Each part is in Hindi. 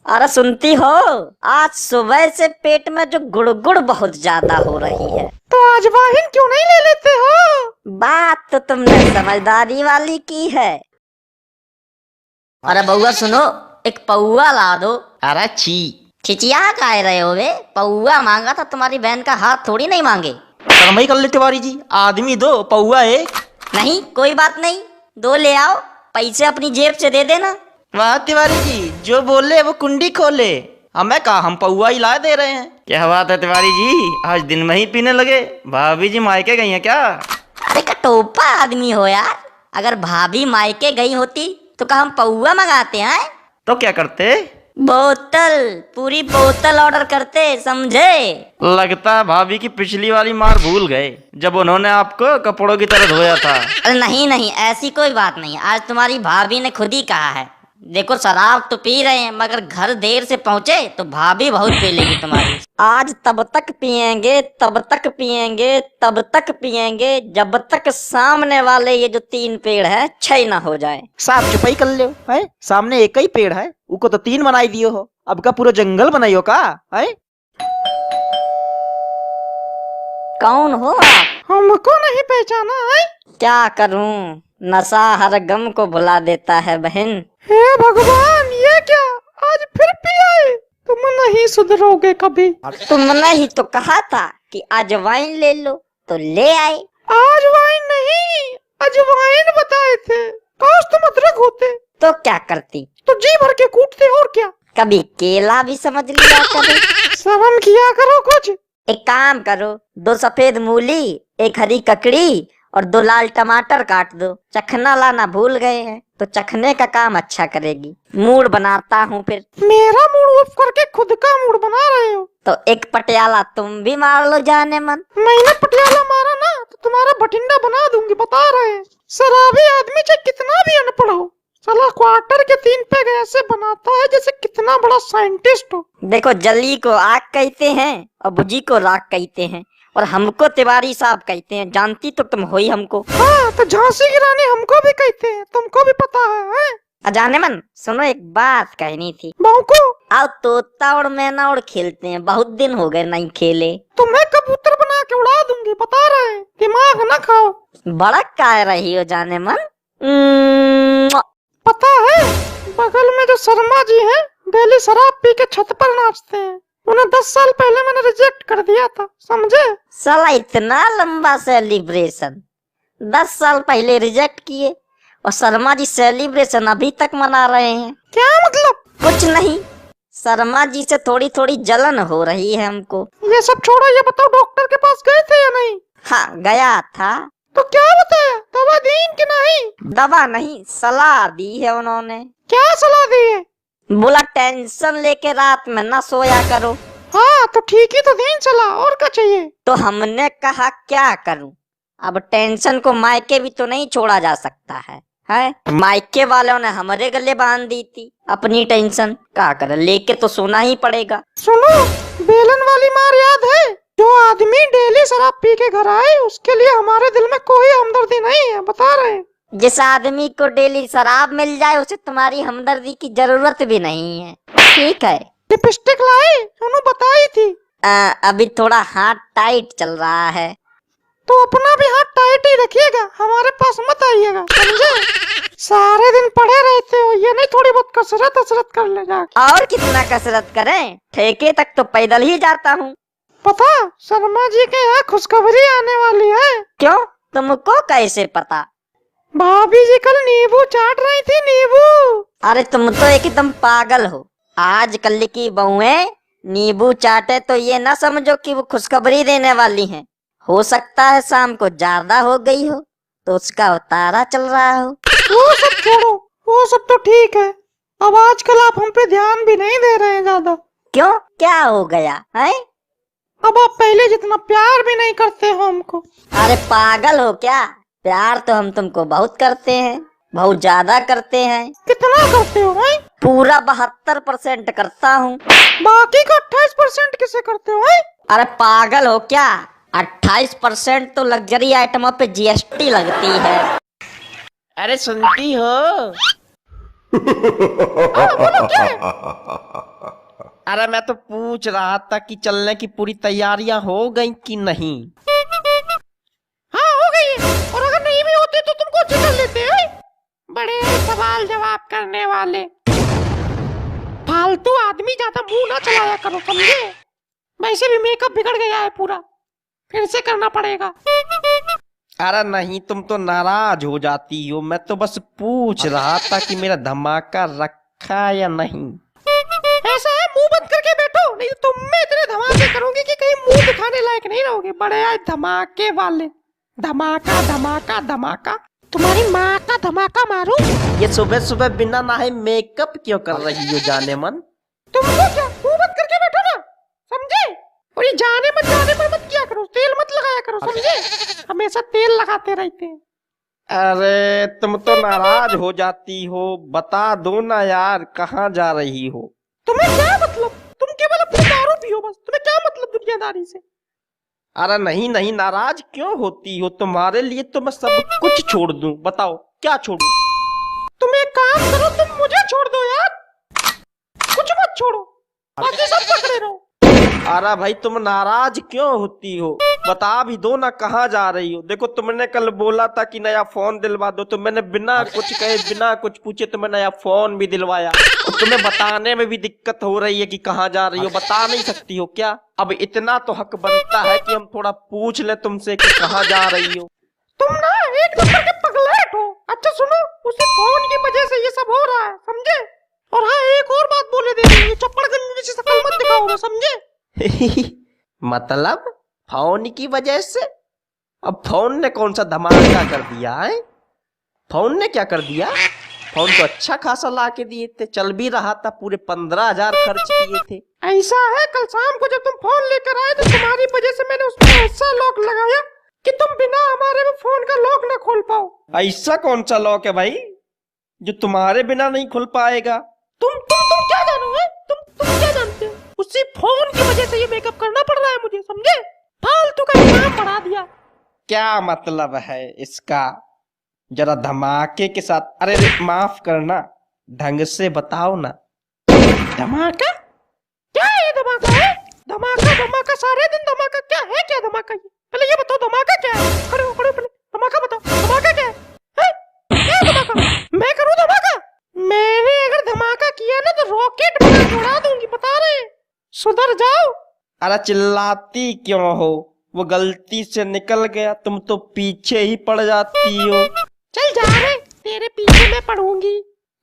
अरे सुनती हो, आज सुबह से पेट में जो गुड़गुड़ बहुत ज्यादा हो रही है। तो आज वाहिन क्यों नहीं ले लेते हो? बात तो तुमने समझदारी वाली की है। अरे बउआ सुनो, एक पौआ ला दो। अरे छी। खिचिया काय रहे हो बे? पौआ मांगा था, तुम्हारी बहन का हाथ थोड़ी नहीं मांगे। शर्मई कर ले तिवारी जी, आदमी दो पौआ एक। नहीं कोई बात नहीं, दो ले आओ, पैसे अपनी जेब से दे देना। वाह तिवारी जी, जो बोले वो कुंडी खोले। हमें कहा हम पौआ ही ला दे रहे हैं। क्या बात है तिवारी जी, आज दिन में ही पीने लगे? भाभी जी मायके गई हैं क्या? अरे कटोपा आदमी हो यार, अगर भाभी मायके गई होती तो क्या हम पौआ मंगाते हैं? तो क्या करते? बोतल, पूरी बोतल ऑर्डर करते, समझे? लगता है भाभी की पिछली वाली मार भूल गए, जब उन्होंने आपको कपड़ों की तरह धोया था। अरे नहीं नहीं, ऐसी कोई बात नहीं। आज तुम्हारी भाभी ने खुद ही कहा है, देखो शराब तो पी रहे हैं मगर घर देर से पहुंचे तो भाभी बहुत पी लेगी तुम्हारी। आज तब तक पिएंगे, तब तक पिएंगे, तब तक पिएंगे जब तक सामने वाले ये जो 3 पेड़ है 6 ना हो जाए। साफ चुपाई कर लो है, सामने एक ही पेड़ है, उको तो 3 बनाई दियो हो, अब का पूरा जंगल बनाइयो का है? कौन हो आप? हमको नहीं पहचाना है? क्या करूं, नशा हर गम को भुला देता है बहन। हे भगवान, ये क्या आज फिर पी आए? तुम नहीं सुधरोगे कभी। तुमने ही तो कहा था कि आज वाइन ले लो, तो ले आए। आज वाइन नहीं, अजवाइन बताए थे। काश तुम अदरक होते तो क्या करती? तो जी भर के कूटते, और क्या। कभी केला भी समझ लिया करो। शर्म किया करो कुछ। एक काम करो, 2 सफेद मूली, 1 हरी ककड़ी और 2 लाल टमाटर काट दो। चखना लाना भूल गए हैं, तो चखने का काम अच्छा करेगी। मूड बनाता हूँ फिर। मेरा मूड ऑफ करके खुद का मूड बना रहे हो। तो एक पटियाला तुम भी मार लो जाने मन। मैंने पटियाला मारा ना तो तुम्हारा भटिंडा बना दूंगी, बता रहे हैं। शराबी आदमी चाहे कितना भी अनपढ़ हो, साला क्वार्टर के 3 पैग ऐसे बनाता है जैसे कितना बड़ा साइंटिस्ट हो। देखो, जली को आग कहते हैं और बुझी को राख कहते हैं, और हमको तिवारी साहब कहते हैं। जानती तो तुम हो ही हमको। हाँ, तो झांसी की रानी हमको भी कहते हैं, तुमको भी पता है? जाने मन सुनो, एक बात कहनी थी। बहू को आओ तोता और मैना और खेलते हैं, बहुत दिन हो गए नहीं खेले। तुम्हें कबूतर बना के उड़ा दूंगी, बता रहे हैं। दिमाग न खाओ। बड़क काय रही हो जाने मन। पता है, बगल में जो शर्मा जी हैं, डेली शराब पी के छत पर नाचते हैं। उन्हें 10 साल पहले मैंने रिजेक्ट कर दिया था, समझे? साला इतना लंबा सेलिब्रेशन 10 साल पहले रिजेक्ट किए, और शर्मा जी सेलिब्रेशन अभी तक मना रहे हैं। क्या मतलब? कुछ नहीं, शर्मा जी से थोड़ी थोड़ी जलन हो रही है हमको। ये सब छोड़ो, ये बताओ डॉक्टर के पास गए थे या नहीं? हाँ गया था। तो क्या बताया, दवा दी कि नहीं? दवा नहीं, सलाह दी है उन्होंने। क्या सलाह दी है? बोला टेंशन लेके रात में ना सोया करो। हाँ तो ठीक ही तो दी सलाह, और क्या चाहिए? तो हमने कहा क्या करूं, अब टेंशन को मायके भी तो नहीं छोड़ा जा सकता है। मायके वालों ने हमारे गले बांध दी थी अपनी टेंशन। क्या करे, लेके तो सोना ही पड़ेगा। सुनो, बेलन वाली मार याद है? जो आदमी डेली शराब पी के घर आए, उसके लिए हमारे दिल में कोई हमदर्दी नहीं है, बता रहे हैं। जिस आदमी को डेली शराब मिल जाए, उसे तुम्हारी हमदर्दी की जरूरत भी नहीं है। ठीक है। लिपस्टिक लाई, उन्होंने बताई थी। अभी थोड़ा हाथ टाइट चल रहा है। तो अपना भी हाथ टाइट ही रखिएगा, हमारे पास मत आइएगा, समझे? सारे दिन पड़े रहते हो, ये नहीं थोड़ी बहुत कसरत कर ले जाके। और कितना कसरत करें, ठेके तक तो पैदल ही जाता हूँ। पता, शर्मा जी के यहाँ खुशखबरी आने वाली है। क्यों, तुमको कैसे पता? भाभी जी कल नींबू चाट रही थी, नींबू। अरे तुम तो एकदम पागल हो। आजकल की बहुएं नींबू चाटे तो ये ना समझो कि वो खुशखबरी देने वाली हैं। हो सकता है शाम को ज्यादा हो गई हो तो उसका उतारा चल रहा हो। वो सब छोड़ो, वो सब तो ठीक है। अब आजकल आप हम पे ध्यान भी नहीं दे रहे हैं ज्यादा। क्यों, क्या हो गया है? अब आप पहले जितना प्यार भी नहीं करते हो हमको। अरे पागल हो क्या, प्यार तो हम तुमको बहुत करते हैं, बहुत ज्यादा करते हैं। कितना करते हो? पूरा 72% करता हूँ। बाकी का 28% किसे करते हो? अरे पागल हो क्या, 28% तो लग्जरी आइटमों पे जीएसटी लगती है। अरे सुनती हो? हाँ, बोलो क्या है? अरे मैं तो पूछ रहा था कि चलने की पूरी तैयारियां हो गई कि नहीं। हाँ हो गई है, और अगर नहीं भी होती तो तुमको चिढ़ लेते हैं। बड़े सवाल जवाब करने वाले। फालतू आदमी ज्यादा मुंह ना चलाया करो, समझे? वैसे भी मेकअप बिगड़ गया है पूरा, फिर से करना पड़ेगा। अरे नहीं, तुम तो नाराज हो जाती हो। मैं तो बस पूछ रहा था कि मेरा धमाका रखा या नहीं। ऐसा है, मुंह बंद करके बैठो, नहीं तो तुम में इतने धमाके करोगे कि कहीं मुंह दिखाने लायक नहीं रहोगे। बड़े आए धमाके वाले। धमाका धमाका धमाका, तुम्हारी माँ का धमाका मारूं? ये सुबह सुबह बिना नहाए मेकअप क्यों कर रही हो जाने मन? तुमको क्या, मुंह बंद करके बैठो ना, समझे? और ये जाने पर मत किया करो, तेल मत लगाया करो, समझे? हमेशा तेल लगाते रहते हैं। अरे तुम तो नाराज हो जाती हो, बता दो ना यार, कहाँ जा रही हो? तुम्हें क्या मतलब? तुम केवल अपनी दारू पियो बस, तुम्हें क्या मतलब दुनियादारी से? अरे नहीं नहीं, नाराज क्यों होती हो? तुम्हारे लिए तो मैं सब कुछ छोड़ दूं, बताओ क्या छोड़ूं? तुम एक काम करो, तुम मुझे छोड़ दो यार, कुछ मत छोड़ो, बाकी सब पकड़े रहो। अरे भाई तुम नाराज क्यों होती हो? बता भी दो ना, कहाँ जा रही हो? देखो तुमने कल बोला था कि नया फोन दिलवा दो, तो मैंने बिना कुछ कहे बिना कुछ पूछे तुम्हें नया फोन भी दिलवाया। और तुम्हें बताने में भी दिक्कत हो रही है कि कहाँ जा रही हो, बता नहीं सकती हो क्या? अब इतना तो हक बनता है कि हम थोड़ा पूछ ले तुमसे कि कहाँ जा रही हो। तुम ना एक नंबर के पगलेट हो। अच्छा सुनो, उसी फोन की वजह से ये सब हो रहा है, समझे? और हाँ, एक और बात बोले दे रही है, चप्पड़ गंजी जैसी शक्ल मत दिखाओ, समझे? मतलब फोन की वजह से? अब फोन ने कौन सा धमाका कर दिया है? फोन ने क्या कर दिया? फोन तो अच्छा खासा ला के दिए थे, चल भी रहा था, पूरे 15,000 खर्च किए थे। ऐसा है, कल शाम को जब तुम फोन लेकर आए तो तुम्हारी वजह से मैंने उसमें ऐसा लॉक लगाया कि तुम बिना हमारे में फोन का लॉक न खोल पाओ। ऐसा कौन सा लॉक है भाई जो तुम्हारे बिना नहीं खुल पाएगा? तुम क्या जानो है? तुम क्या जानते हो? उसी फोन की वजह से ये मेकअप करना पड़ रहा है मुझे, समझे? फालतू का काम बढ़ा दिया। क्या मतलब है इसका? जरा धमाके के साथ, अरे माफ करना, ढंग से बताओ ना। धमाका? क्या है धमाका? है धमाका? धमाका सारे दिन धमाका? क्या है, क्या धमाका ये? पहले ये बताओ धमाका क्या है? खड़े हो पहले धमाका बताओ, धमाका क्या है? क्या है धमाका? मैं करूँ धमाका? मैंने अगर धमाका किया ना तो रॉकेट बना के उड़ा दूंगी, बता रहे हैं। सुधर जाओ। अरे चिल्लाती क्यों हो? वो गलती से निकल गया, तुम तो पीछे ही पड़ जाती हो। चल जा रे, तेरे पीछे मैं पढ़ूंगी।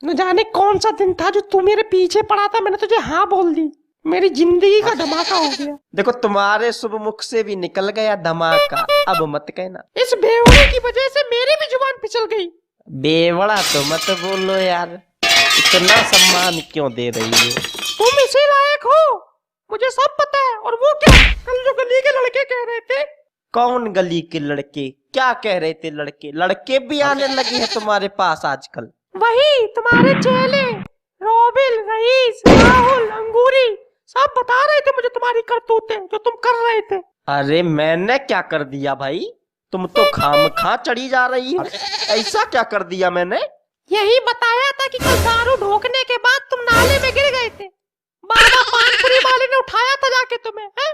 न जाने कौन सा दिन था जो तू मेरे पीछे पड़ा था, मैंने तुझे हाँ बोल दी। मेरी जिंदगी का धमाका हो गया। देखो तुम्हारे शुभ मुख से भी निकल गया धमाका, अब मत कहना। इस बेवड़े की वजह से मेरी भी जुबान फिसल गई। बेवड़ा तो मत बोलो यार, इतना सम्मान क्यों दे रही हो? तुम इसी लायक हो, मुझे सब पता है। और वो क्या, कल जो गली के लड़के कह रहे थे? कौन गली के लड़के? क्या कह रहे थे लड़के? लड़के भी आने लगे हैं तुम्हारे पास आजकल? वही तुम्हारे चेले, रोबिल, रईस, राहुल, अंगूरी, सब बता रहे थे मुझे तुम्हारी करतूतें जो तुम कर रहे थे। अरे मैंने क्या कर दिया भाई? तुम तो खामखा चढ़ी जा रही हो। ऐसा क्या कर दिया मैंने? यही बताया था कि कल दारू ढोकने के बाद तुम नाले में गिर गए थे। बाबा पानपुरी वाले ने उठाया था जाके तुम्हें, है?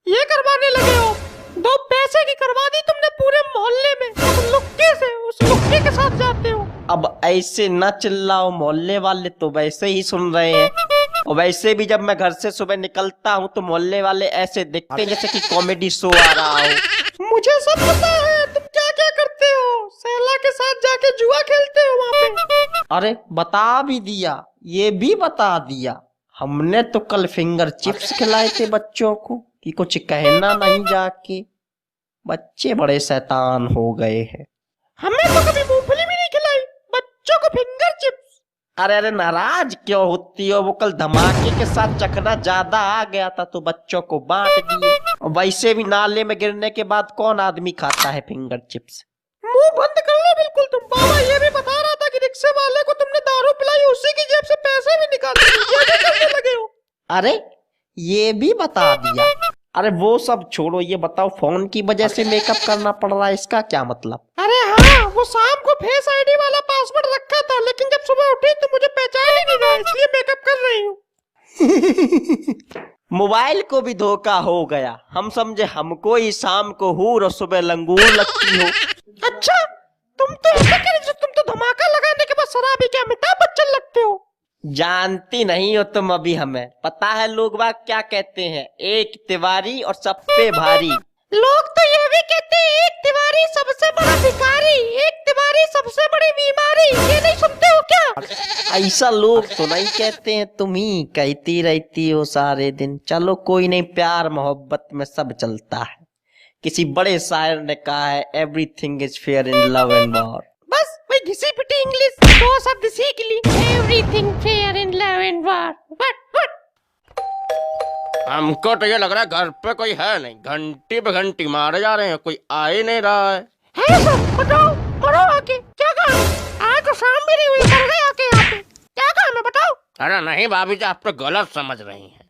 ये करवाने लगे हो। 2 पैसे की करवा दी तुमने पूरे मोहल्ले में, उस लुक्के से, उस लुक्के के साथ जाते हो। अब ऐसे न चिल्लाओ, मोहल्ले वाले तो वैसे ही सुन रहे हैं। और वैसे भी जब मैं घर से सुबह निकलता हूँ तो मोहल्ले वाले ऐसे दिखते हैं जैसे कि कॉमेडी शो आ रहा हो। मुझे सब पता है तुम क्या क्या करते हो। सैला के साथ जाके जुआ खेलते हो वहाँ पे। अरे बता भी दिया, ये भी बता दिया। हमने तो कल फिंगर चिप्स खिलाए थे बच्चों को कि कुछ कहना नहीं जाके। बच्चे बड़े शैतान हो गए हैं। हमें तो कभी मूंगफली भी नहीं खिलाई, बच्चों को फिंगर चिप्स। अरे अरे नाराज क्यों होती हो? वो कल धमाके के साथ चखना ज्यादा आ गया था तो बच्चों को बांट दिए। और वैसे भी नाले में गिरने के बाद कौन आदमी खाता है फिंगर चिप्स? मुंह बंद कर लो बिल्कुल तुम। बाबा ये भी बता रहा था कि रिक्शे वाले को तुमने दारू पिलाई, उसी की जेब से पैसे भी निकाल लिए, ये भी करने लगे हो। अरे ये भी बता दिया। अरे वो सब छोड़ो, ये बताओ फोन की वजह से मेकअप करना पड़ रहा है, इसका क्या मतलब? अरे हाँ, वो शाम को फेस आईडी वाला पासवर्ड रखा था, लेकिन जब सुबह उठी तो मुझे पहचान ही नहीं रहा, इसलिए मेकअप कर रही हूँ। मोबाइल को भी धोखा हो गया, हम समझे हमको ही शाम को हूर और सुबह लंगूर लगती हो। अच्छा, तुम तो ऐसे कह रहे, तुम तो धमाका लगाने के बाद शराबी के अमिताभ बच्चन लगते हो। जानती नहीं हो तुम अभी हमें। पता है लोग बाग क्या कहते हैं, एक तिवारी और सब पे भारी। लोग तो ये भी कहते हैं एक तिवारी सबसे बड़ा भिखारी, एक तिवारी सबसे बड़ी बीमारी। ये नहीं सुनते हो क्या? ऐसा लोग तो नहीं कहते हैं, तुम ही कहती रहती हो सारे दिन। चलो कोई नहीं, प्यार मोहब्बत में सब चलता है। किसी बड़े शायर ने कहा है, everything is fair in love and war. बस वही घिसी पिटी इंग्लिश दो शब्द सीख ली। Everything fair in love and war. What? हमको तो ये लग रहा है घर पे कोई है नहीं, घंटी पे घंटी मारे जा रहे हैं, कोई आ ही नहीं रहा है। है सर, बताओ, मरो आके। क्या काम है? आज तो शाम भी नहीं हुई, मर गए आके यहाँ पे। क्या काम है बताओ? अरे नहीं भाभी जी, आप तो गलत समझ रही हैं।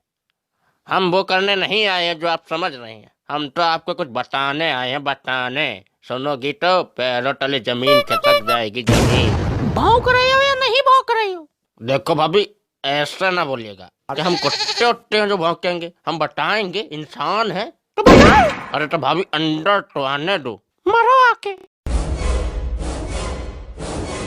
हम वो करने नहीं आए हैं जो आप समझ रही हैं। हम तो आपको कुछ बताने आए हैं, बताने। सुनोगी तो पैरों तले जमीन खिसक जाएगी, जमीन। भौंक रहे हो या नहीं भौंक रहे हो? देखो भाभी, ऐसा ना बोलिएगा कि हम कुत्ते उट्टे हैं जो भौंकेंगे। हम बताएंगे, इंसान है। तो बताओ। अरे तो भाभी अंदर तो आने दो। मरो आके।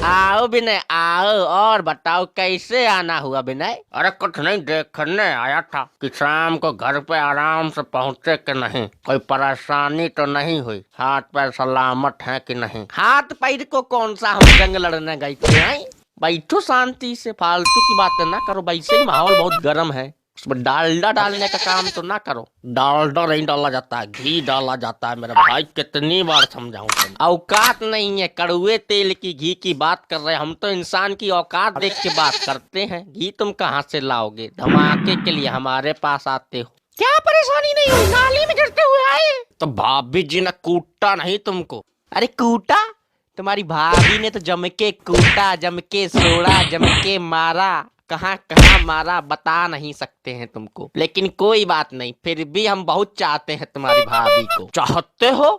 आओ विनय आओ, और बताओ कैसे आना हुआ विनय? अरे कुछ नहीं, देखने आया था कि शाम को घर पे आराम से पहुँचे कि नहीं, कोई परेशानी तो नहीं हुई, हाथ पैर सलामत है कि नहीं। हाथ पैर को कौन सा हम जंग लड़ने गए थे? बैठो शांति से, फालतू की बातें ना करो। वैसे ही माहौल बहुत गर्म है, उसमें डालडा डालने का काम तो ना करो। डालडा नहीं डाला जाता है, घी डाला जाता है मेरे भाई। कितनी बार समझाऊं तुम? औकात नहीं है, कड़ुए तेल की घी की बात कर रहे हैं हम तो। इंसान की औकात देख के बात करते हैं। घी तुम कहाँ से लाओगे? धमाके के लिए हमारे पास आते हो। क्या परेशानी नहीं हुई? नाली में गिरते हुए आए। तो भाभी जी ने कूटा नहीं तुमको? अरे कूटा? तुम्हारी भाभी ने तो जम के कूटा, जम के सोड़ा, जम के मारा। कहाँ कहाँ मारा बता नहीं सकते हैं तुमको, लेकिन कोई बात नहीं, फिर भी हम बहुत चाहते हैं तुम्हारी भाभी को। चाहते हो?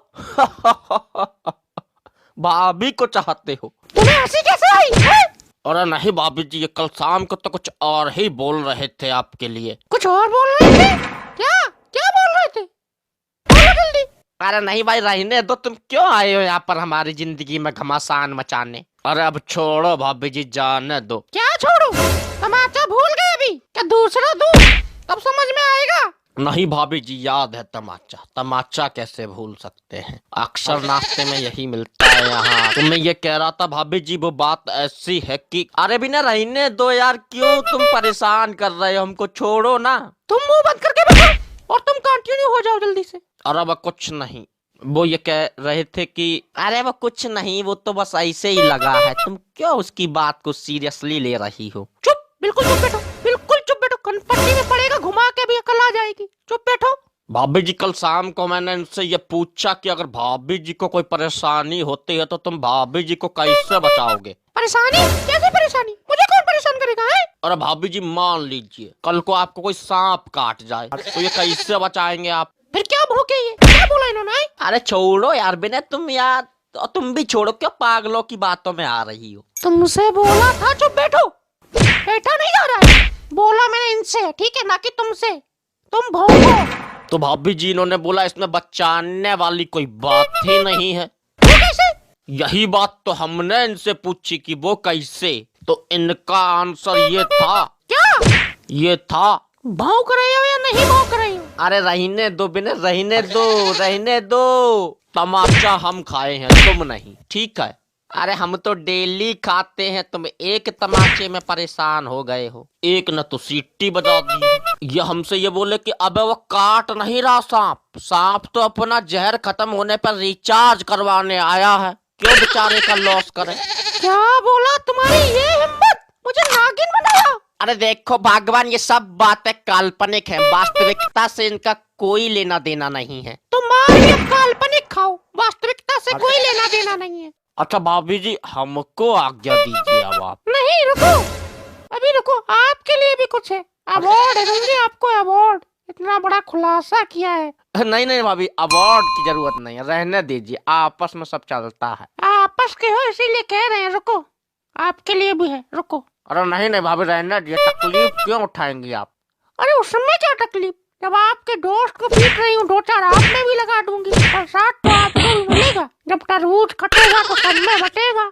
भाभी को चाहते हो? तुम्हें हंसी कैसे आई है? अरे नहीं भाभी जी, ये कल शाम को तो कुछ और ही बोल रहे थे आपके लिए। कुछ और बोल रहे थे? क्या क्या बोल रहे थे? बोलो जल्दी। अरे नहीं भाई, रहने दो। तुम क्यों आए हो यहाँ पर हमारी जिंदगी में घमासान मचाने? अरे अब छोड़ो भाभी जी, जाने दो। क्या छोड़ू? तमाचा भूल गए अभी? क्या दूसरा दूं? तब समझ में आएगा। नहीं भाभी जी, याद है तमाचा। तमाचा कैसे भूल सकते हैं, अक्सर नाश्ते में यही मिलता है यहाँ। तो मैं ये कह रहा था भाभी जी, वो बात ऐसी है कि अरे बिना रहने दो यार, क्यों तुम परेशान कर रहे हो हमको? छोड़ो ना। तुम मुंह बंद करके बैठो और तुम कंटिन्यू हो जाओ जल्दी से। अरे वो कुछ नहीं, वो ये कह रहे थे कि अरे वो कुछ नहीं, वो तो बस ऐसे ही लगा है। तुम क्यों उसकी बात को सीरियसली ले रही हो? चुप, बिल्कुल चुप बैठो, बिल्कुल चुप बैठो। कनपट्टी में पड़ेगा, घुमा के भी अकल आ जाएगी। चुप बैठो। भाभी जी, कल शाम को मैंने इनसे ये पूछा कि अगर भाभी जी को कोई परेशानी होती है तो तुम भाभी जी को कैसे बचाओगे? परेशानी? कैसी परेशानी? मुझे कौन परेशान करेगा है? अरे भाभी जी, मान लीजिए कल को आपको कोई सांप काट जाए तो ये कैसे बचाएंगे आप? फिर क्या भूखे ये? क्या बोला इन्होंने? अरे छोड़ो यार बिना, तुम यार, और तुम भी छोड़ो, क्यों पागलों की बातों में आ रही हो? तुमसे बोला था चुप बैठो। बैठा नहीं जा रहा है। बोला मैंने इनसे, ठीक है, ना कि तुमसे। तुम भौंको। तो भाभी जी, इन्होंने बोला इसमें बचाने वाली कोई बात ही नहीं है। वो कैसे? यही बात तो हमने इनसे पूछी कि वो कैसे, तो इनका आंसर ये था। क्या? ये था। भौंक रहे हो या नहीं भौंक रहे हो? अरे रहने दो बिना, रहने दो, रहने दो। तमाचा हम खाए हैं, तुम नहीं, ठीक है? अरे हम तो डेली खाते हैं, तुम एक तमाचे में परेशान हो गए हो। एक न तो सीटी बजा दी। ये हमसे ये बोले कि अबे वो काट नहीं रहा सांप, सांप तो अपना जहर खत्म होने पर रिचार्ज करवाने आया है, क्यों बेचारे का लॉस करे? क्या बोला? तुम्हारी ये हिम्मत? मुझे नागिन बनाया? अरे देखो भगवान, ये सब बातें काल्पनिक हैं, वास्तविकता से इनका कोई लेना देना नहीं है। तुम्हारी काल्पनिक खाओ, वास्तविकता से कोई लेना देना नहीं है। अच्छा भाभी जी, हमको आज्ञा दीजिए अब आप। नहीं, रुको, अभी रुको, आपके लिए भी कुछ है। अवार्ड है, दूंगी आपको अवार्ड। इतना बड़ा खुलासा किया है। नहीं नहीं भाभी, अवार्ड की जरूरत नहीं है, रहने दीजिए, आपस में सब चलता है। आपस के हो इसीलिए कह रहे हैं, रुको, आपके लिए भी है, रुको। अरे नहीं नहीं भाभी, रहने दीजिए, तकलीफ क्यों उठाएंगी आप? अरे उसमें क्या तकलीफ, जब आपके दोस्त को पीट रही हूँ 2-4 आप में भी लगा दूंगी, प्रसाद तो आपको भी मिलेगा। जब तरबूज कटेगा तो सब में बटेगा।